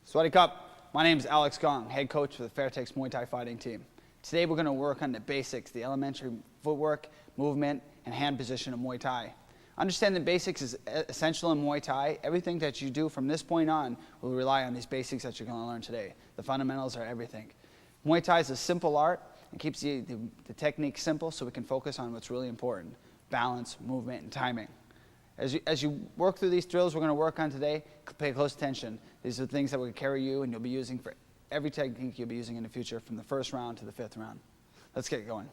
Swaddy Cup, my name is Alex Gong, head coach for the Fairtex Muay Thai fighting team. Today we're going to work on the basics, the elementary footwork, movement, and hand position of Muay Thai. Understanding the basics is essential in Muay Thai. Everything that you do from this point on will rely on these basics that you're going to learn today. The fundamentals are everything. Muay Thai is a simple art and keeps the technique simple so we can focus on what's really important: balance, movement, and timing. As you work through these drills we're going to work on today, pay close attention. These are the things that will carry you and you'll be using for every technique you'll be using in the future, from the first round to the fifth round. Let's get going.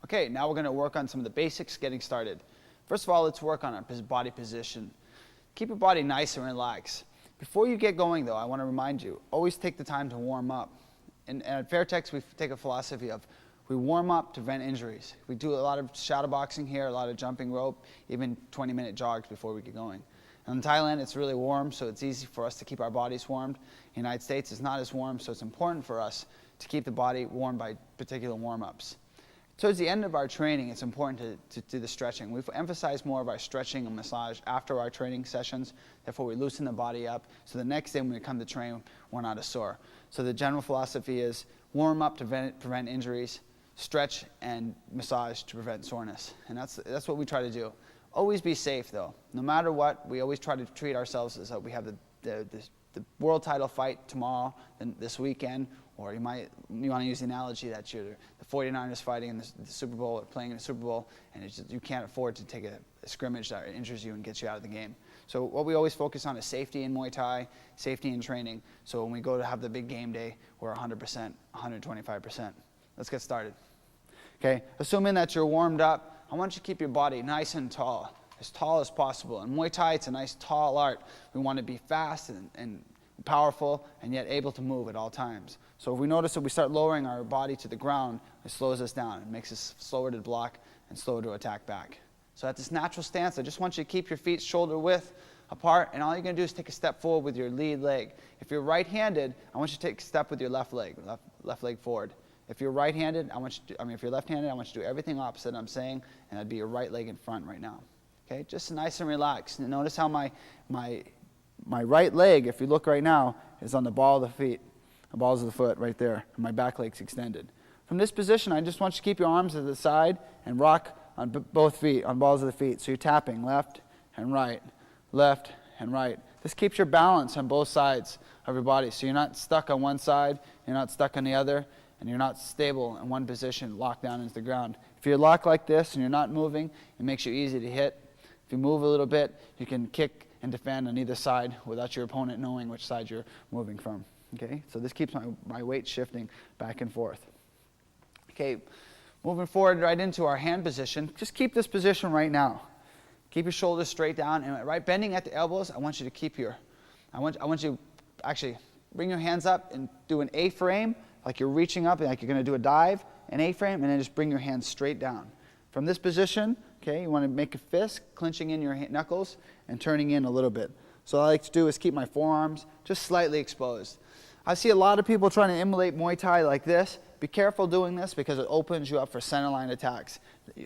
Okay, now we're going to work on some of the basics getting started. First of all, let's work on our body position. Keep your body nice and relaxed. Before you get going though, I want to remind you, always take the time to warm up. And at Fairtex we take a philosophy of we warm up to prevent injuries. We do a lot of shadow boxing here, a lot of jumping rope, even 20-minute jogs before we get going. And in Thailand, it's really warm, so it's easy for us to keep our bodies warmed. In the United States, it's not as warm, so it's important for us to keep the body warm by particular warm-ups. Towards the end of our training, it's important to do the stretching. We've emphasized more of our stretching and massage after our training sessions. Therefore, we loosen the body up, so the next day when we come to train, we're not as sore. So the general philosophy is warm up to prevent injuries, stretch and massage to prevent soreness. And that's what we try to do. Always be safe though. No matter what, we always try to treat ourselves as though we have the world title fight tomorrow, this weekend, or you want to use the analogy that the 49ers fighting in the Super Bowl or playing in the Super Bowl, and you can't afford to take a scrimmage that injures you and gets you out of the game. So what we always focus on is safety in Muay Thai, safety in training. So when we go to have the big game day, we're 100%, 125%. Let's get started. Okay, assuming that you're warmed up, I want you to keep your body nice and tall as possible. In Muay Thai, it's a nice tall art. We want to be fast and powerful and yet able to move at all times. So if we notice that we start lowering our body to the ground, it slows us down. It makes us slower to block and slower to attack back. So at this natural stance, I just want you to keep your feet shoulder width apart, and all you're going to do is take a step forward with your lead leg. If you're right-handed, I want you to take a step with your left leg forward. If you're right-handed, if you're left-handed, I want you to do everything opposite I'm saying, and that'd be your right leg in front right now. Okay, just nice and relaxed. And notice how my right leg, if you look right now, is on the balls of the foot right there, and my back leg's extended. From this position, I just want you to keep your arms to the side and rock on both feet, on balls of the feet. So you're tapping left and right, left and right. This keeps your balance on both sides of your body, so you're not stuck on one side, you're not stuck on the other, and you're not stable in one position, locked down into the ground. If you're locked like this and you're not moving, it makes you easy to hit. If you move a little bit, you can kick and defend on either side without your opponent knowing which side you're moving from. Okay, so this keeps my weight shifting back and forth. Okay, moving forward right into our hand position. Just keep this position right now. Keep your shoulders straight down, and right bending at the elbows. I want you to keep I want you to actually bring your hands up and do an A-frame, like you're reaching up, like you're going to do a dive, an A-frame, and then just bring your hands straight down. From this position, okay, you want to make a fist, clenching in your knuckles and turning in a little bit. So what I like to do is keep my forearms just slightly exposed. I see a lot of people trying to emulate Muay Thai like this. Be careful doing this because it opens you up for center line attacks,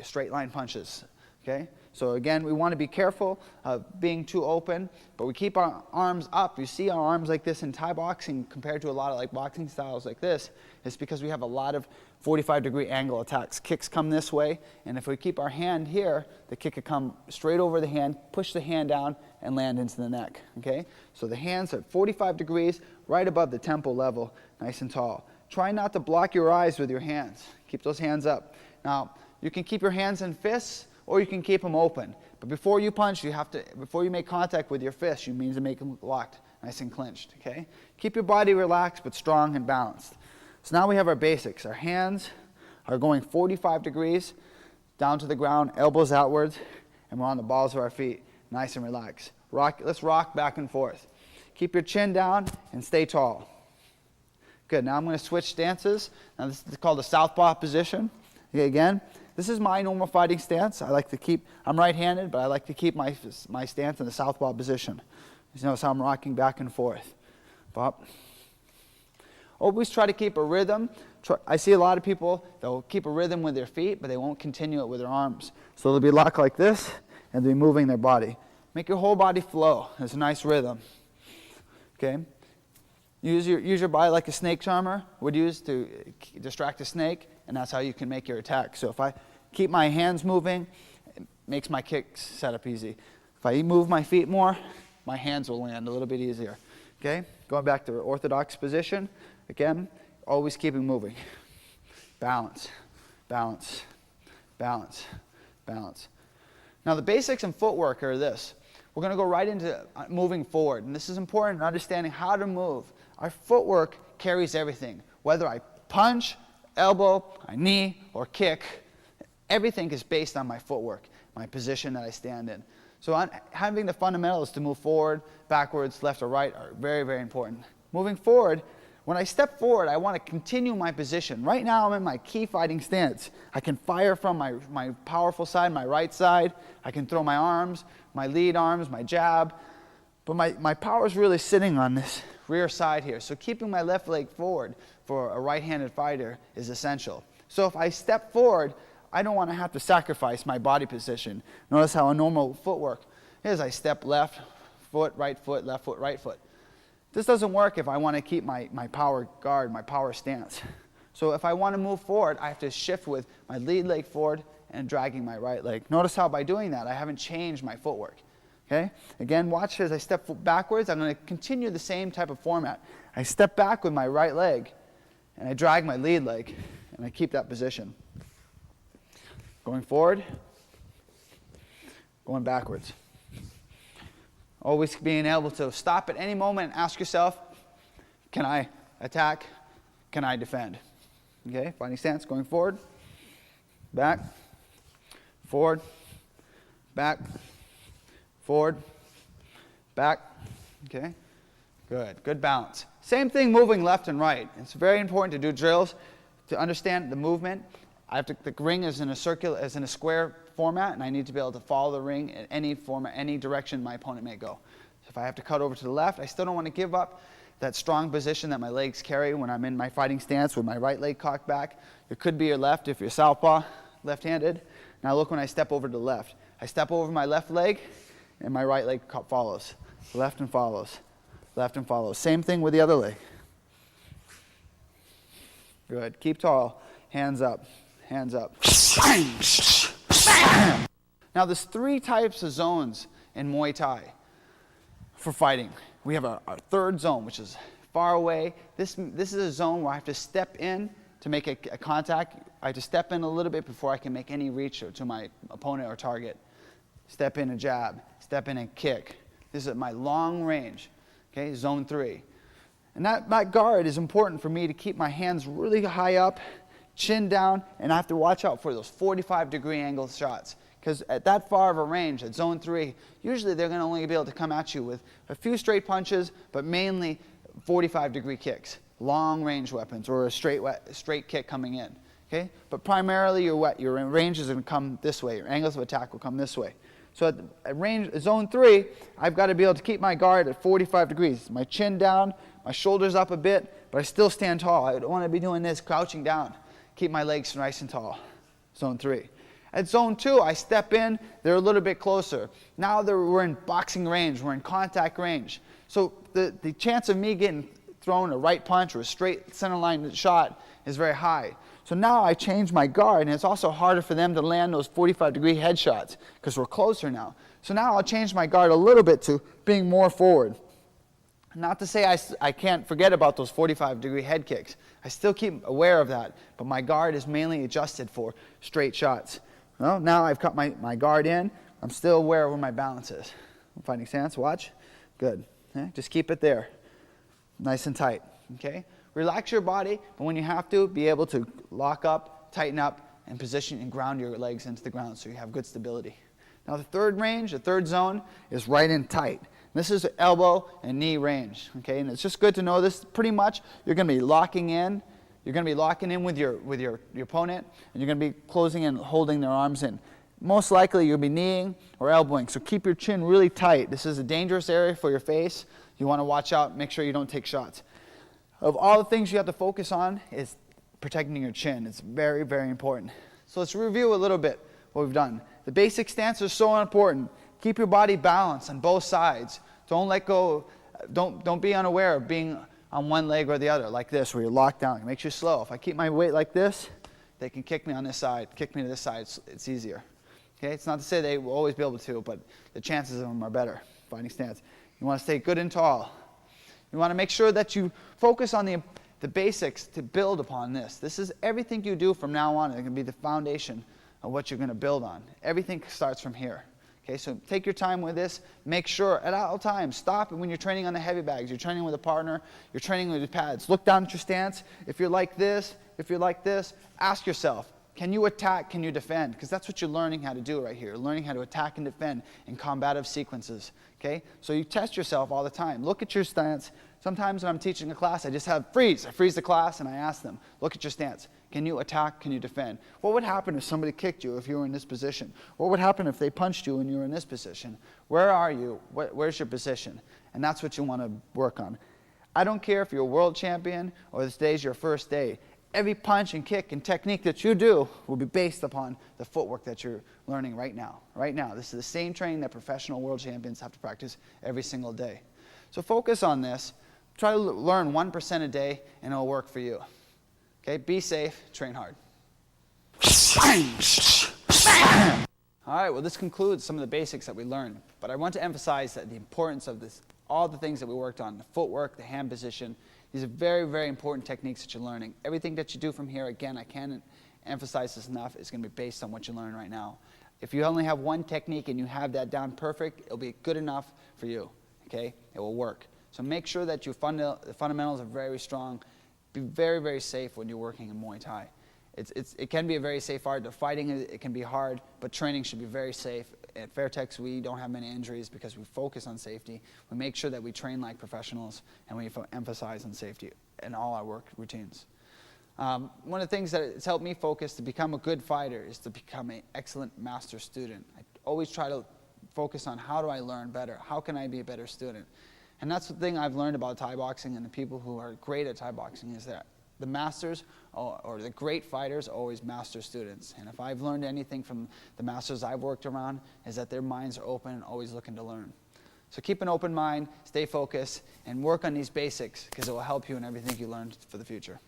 straight line punches. Okay? So again, we want to be careful of being too open, but we keep our arms up. You see our arms like this in Thai boxing compared to a lot of like boxing styles like this. It's because we have a lot of 45-degree angle attacks. Kicks come this way, and if we keep our hand here, the kick could come straight over the hand, push the hand down, and land into the neck. Okay? So the hands are 45 degrees, right above the temple level, nice and tall. Try not to block your eyes with your hands. Keep those hands up. Now, you can keep your hands in fists, or you can keep them open. But before you punch, before you make contact with your fist, you mean to make them locked, nice and clenched, okay? Keep your body relaxed but strong and balanced. So now we have our basics. Our hands are going 45 degrees down to the ground, elbows outwards, and we're on the balls of our feet, nice and relaxed. Let's rock back and forth. Keep your chin down and stay tall. Good, now I'm going to switch stances. Now this is called the southpaw position. Okay, again. This is my normal fighting stance. I'm right-handed, but I like to keep my stance in the southpaw position. You notice how I'm rocking back and forth. Pop. Always try to keep a rhythm. I see a lot of people, they'll keep a rhythm with their feet, but they won't continue it with their arms. So they'll be locked like this, and they'll be moving their body. Make your whole body flow. There's a nice rhythm. Okay? Use your body like a snake charmer would use to distract a snake, and that's how you can make your attack. So if I keep my hands moving, it makes my kicks set up easy. If I move my feet more, my hands will land a little bit easier. Okay? Going back to the orthodox position. Again, always keeping moving. Balance, balance, balance, balance. Now the basics in footwork are this. We're going to go right into moving forward. And this is important in understanding how to move. Our footwork carries everything. Whether I punch, elbow, I knee, or kick, everything is based on my footwork, my position that I stand in. So having the fundamentals to move forward, backwards, left or right are very, very important. Moving forward, when I step forward, I want to continue my position. Right now, I'm in my key fighting stance. I can fire from my powerful side, my right side. I can throw my arms, my lead arms, my jab. But my power is really sitting on this rear side here. So keeping my left leg forward for a right-handed fighter is essential. So if I step forward, I don't want to have to sacrifice my body position. Notice how a normal footwork is. I step left foot, right foot, left foot, right foot. This doesn't work if I want to keep my power guard, my power stance. So if I want to move forward, I have to shift with my lead leg forward and dragging my right leg. Notice how by doing that, I haven't changed my footwork. Okay? Again, watch as I step backwards. I'm going to continue the same type of format. I step back with my right leg, and I drag my lead leg, and I keep that position. Going forward, going backwards. Always being able to stop at any moment and ask yourself, can I attack? Can I defend? Okay, fighting stance, going forward, back, forward, back, forward, back. Okay, good balance. Same thing moving left and right. It's very important to do drills to understand the movement. The ring is in a square format, and I need to be able to follow the ring in any format, any direction my opponent may go. So if I have to cut over to the left, I still don't want to give up that strong position that my legs carry when I'm in my fighting stance with my right leg cocked back. It could be your left if you're southpaw, left-handed. Now look when I step over to the left. I step over my left leg, and my right leg follows. Left and follows. Left and follows. Same thing with the other leg. Good. Keep tall. Hands up. Hands up. Now there's 3 types of zones in Muay Thai for fighting. We have our third zone, which is far away. This is a zone where I have to step in to make a contact. I have to step in a little bit before I can make any reach to my opponent or target. Step in a jab. Step in and kick. This is my long range. Okay, zone 3. And that guard is important for me to keep my hands really high up, chin down, and I have to watch out for those 45-degree angle shots. Because at that far of a range, at zone 3, usually they're going to only be able to come at you with a few straight punches, but mainly 45-degree kicks, long-range weapons, or a straight kick coming in. Okay? But primarily your range is going to come this way. Your angles of attack will come this way. So at zone 3, I've got to be able to keep my guard at 45 degrees. My chin down, my shoulders up a bit, but I still stand tall. I don't want to be doing this, crouching down. Keep my legs nice and tall. Zone 3. At zone 2, I step in, they're a little bit closer. Now we're in boxing range, we're in contact range. So the chance of me getting thrown a right punch or a straight center line shot is very high. So now I change my guard, and it's also harder for them to land those 45-degree headshots because we're closer now. So now I'll change my guard a little bit to being more forward. Not to say I can't forget about those 45-degree head kicks. I still keep aware of that, but my guard is mainly adjusted for straight shots. Well, now I've cut my guard in. I'm still aware of where my balance is. I'm fighting stance, watch. Good. Okay? Just keep it there. Nice and tight. Okay? Relax your body, but when you have to, be able to lock up, tighten up, and position and ground your legs into the ground so you have good stability. Now the third range, the third zone, is right and tight. This is elbow and knee range. Okay? And it's just good to know this. Pretty much, you're going to be locking in. You're going to be locking in with your opponent, and you're going to be closing and holding their arms in. Most likely, you'll be kneeing or elbowing, so keep your chin really tight. This is a dangerous area for your face. You want to watch out, make sure you don't take shots. Of all the things you have to focus on is protecting your chin. It's very, very important. So let's review a little bit what we've done. The basic stance is so important. Keep your body balanced on both sides. Don't let go, don't be unaware of being on one leg or the other, like this, where you're locked down. It makes you slow. If I keep my weight like this, they can kick me on this side, kick me to this side, it's easier. Okay, it's not to say they will always be able to, but the chances of them are better. Finding stance. You want to stay good and tall. You want to make sure that you focus on the basics to build upon this. This is everything you do from now on. It can be the foundation of what you're going to build on. Everything starts from here. Okay, so take your time with this. Make sure at all times, stop when you're training on the heavy bags, you're training with a partner, you're training with your pads. Look down at your stance. If you're like this, ask yourself, can you attack, can you defend? Because that's what you're learning how to do right here. You're learning how to attack and defend in combative sequences. Okay, so you test yourself all the time. Look at your stance. Sometimes when I'm teaching a class, I just have freeze. I freeze the class and I ask them, look at your stance. Can you attack? Can you defend? What would happen if somebody kicked you if you were in this position? What would happen if they punched you and you were in this position? Where are you? Where's your position? And that's what you want to work on. I don't care if you're a world champion or this day's your first day. Every punch and kick and technique that you do will be based upon the footwork that you're learning right now. Right now. This is the same training that professional world champions have to practice every single day. So focus on this. Try to learn 1% a day and it'll work for you. Okay, be safe, train hard. All right, well this concludes some of the basics that we learned, but I want to emphasize that the importance of this, all the things that we worked on, the footwork, the hand position, these are very, very important techniques that you're learning. Everything that you do from here, again, I can't emphasize this enough, is going to be based on what you learn right now. If you only have one technique and you have that down perfect, it'll be good enough for you, okay? It will work. So make sure that your fundamentals are very strong. Be very, very safe when you're working in Muay Thai. It can be a very safe art. The fighting, it can be hard, but training should be very safe. At Fairtex, we don't have many injuries because we focus on safety. We make sure that we train like professionals, and we emphasize on safety in all our work routines. One of the things that has helped me focus to become a good fighter is to become an excellent master student. I always try to focus on how do I learn better? How can I be a better student? And that's the thing I've learned about Thai boxing and the people who are great at Thai boxing is that the masters or the great fighters always master students. And if I've learned anything from the masters I've worked around is that their minds are open and always looking to learn. So keep an open mind, stay focused, and work on these basics because it will help you in everything you learn for the future.